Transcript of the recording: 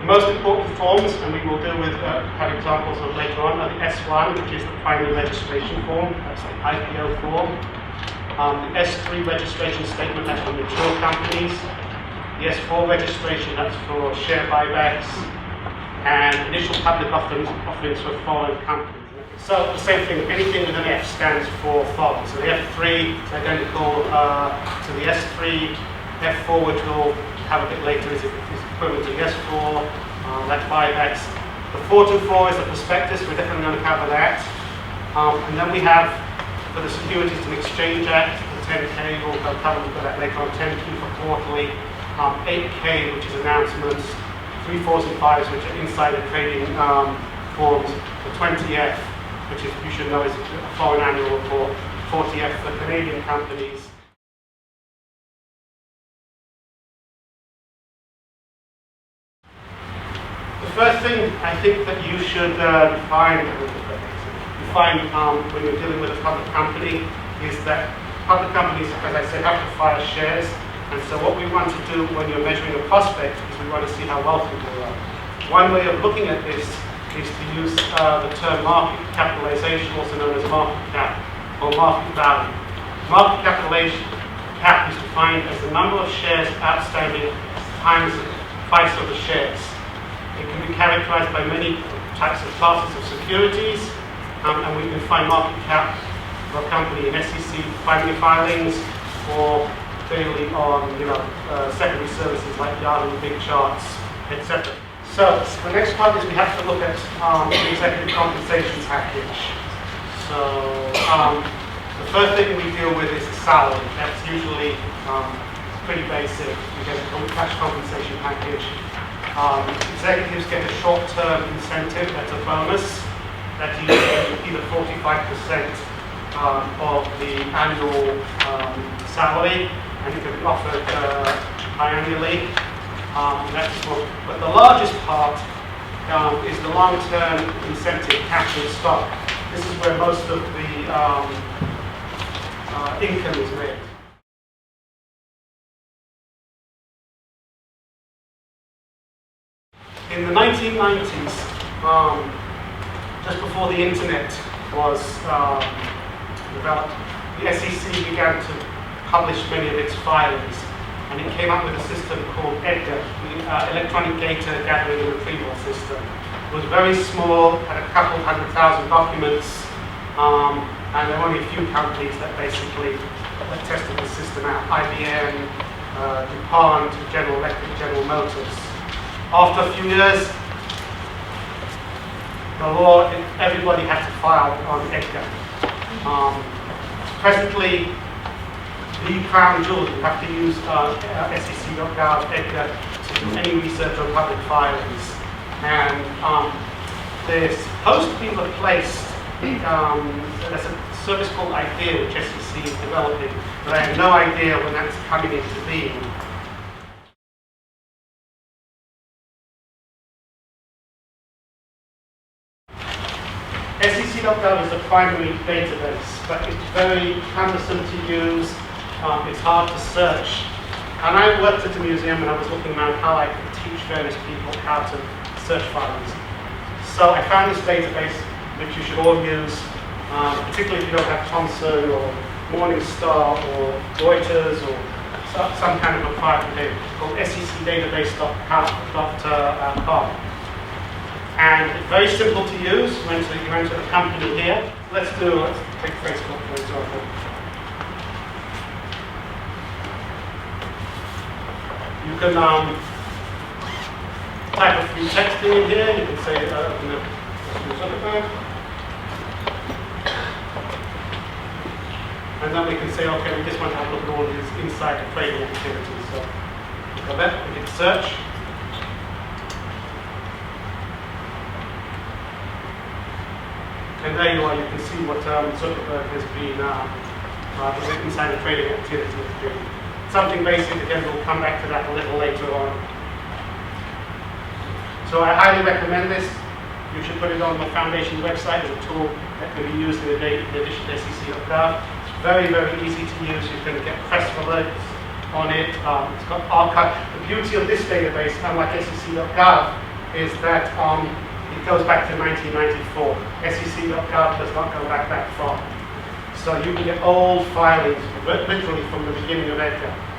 The most important forms, and we will deal with have examples of later on, are the S1, which is the primary registration form, that's the IPO form. The S3 registration statement, that's for mature companies. The S4 registration, that's for share buybacks. And initial public offerings for foreign companies. So the same thing, anything with an F stands for foreign. So the F3 is identical to the S3. F4, which we'll have a bit later, is equivalent to the S4. That's buybacks. The 424 is the prospectus. We're definitely going to cover that. And then we have, for the Securities and Exchange Act, the 10K, we'll cover that later on. 10Q for quarterly. 8K, which is announcements. 3, 4s, and 5s, which are insider trading forms. The 20F, which is, you should know, is a foreign annual report. 40F for Canadian companies. The first thing I think that you should define when you're dealing with a public company is that public companies, as I said, have to file shares. And so what we want to do when you're measuring a prospect is we want to see how wealthy they are. One way of looking at this is to use the term market capitalization, also known as market cap or market value. Market capitalization cap is defined as the number of shares outstanding times the price of the shares. It can be characterized by many types of classes of securities, and we can find market cap for a company in SEC primary filings or clearly on secondary services like Yahoo, Big Charts, etc. So the next part is we have to look at the executive compensation package. So the first thing we deal with is the salary. That's usually pretty basic. You get a cash compensation package. Executives get a short-term incentive, that's a bonus. That's usually either 45% of the annual salary, and it can be offered biannually. But the largest part is the long-term incentive cash and stock. This is where most of the income is made. In the 1990s, just before the internet was developed, the SEC began to publish many of its filings, and it came up with a system called EDGAR, the Electronic Data Gathering and Retrieval System. It was very small, had a couple 100,000 documents, and there were only a few companies that basically tested the system out. IBM, DuPont, General Electric, General Motors. After a few years, the law, everybody had to file on EDGAR. Presently, the crown jewels, you have to use SEC.gov, EDGAR, to do any research on public filings. And they're supposed to be replaced. There's a service called IDEA, which SEC is developing, but I have no idea when that's coming into being. SEC.gov is a primary database, but it's very cumbersome to use. It's hard to search. And I worked at a museum and I was looking around how I could teach various people how to search filings. So I found this database which you should all use, particularly if you don't have Thomson or Morningstar or Reuters or some kind of a private database called secdatabase.com. And it's very simple to use. You enter the company here. Let's take Facebook for example. You can type a few text in here. You can say, Zuckerberg. And then we can say, okay, we just want to have a look at all of his insider trading activities. So we go there, we hit search. And there you are, you can see what Zuckerberg has been, his insider trading activity has been. Something basic, again, we'll come back to that a little later on. So I highly recommend this. You should put it on the Foundation website as a tool that can be used in addition to SEC.gov. It's very, very easy to use. You can get press alerts on it. It's got archive. The beauty of this database, unlike SEC.gov, is that it goes back to 1994. SEC.gov does not go back that far. So you can get old filings, literally from the beginning of EDGAR.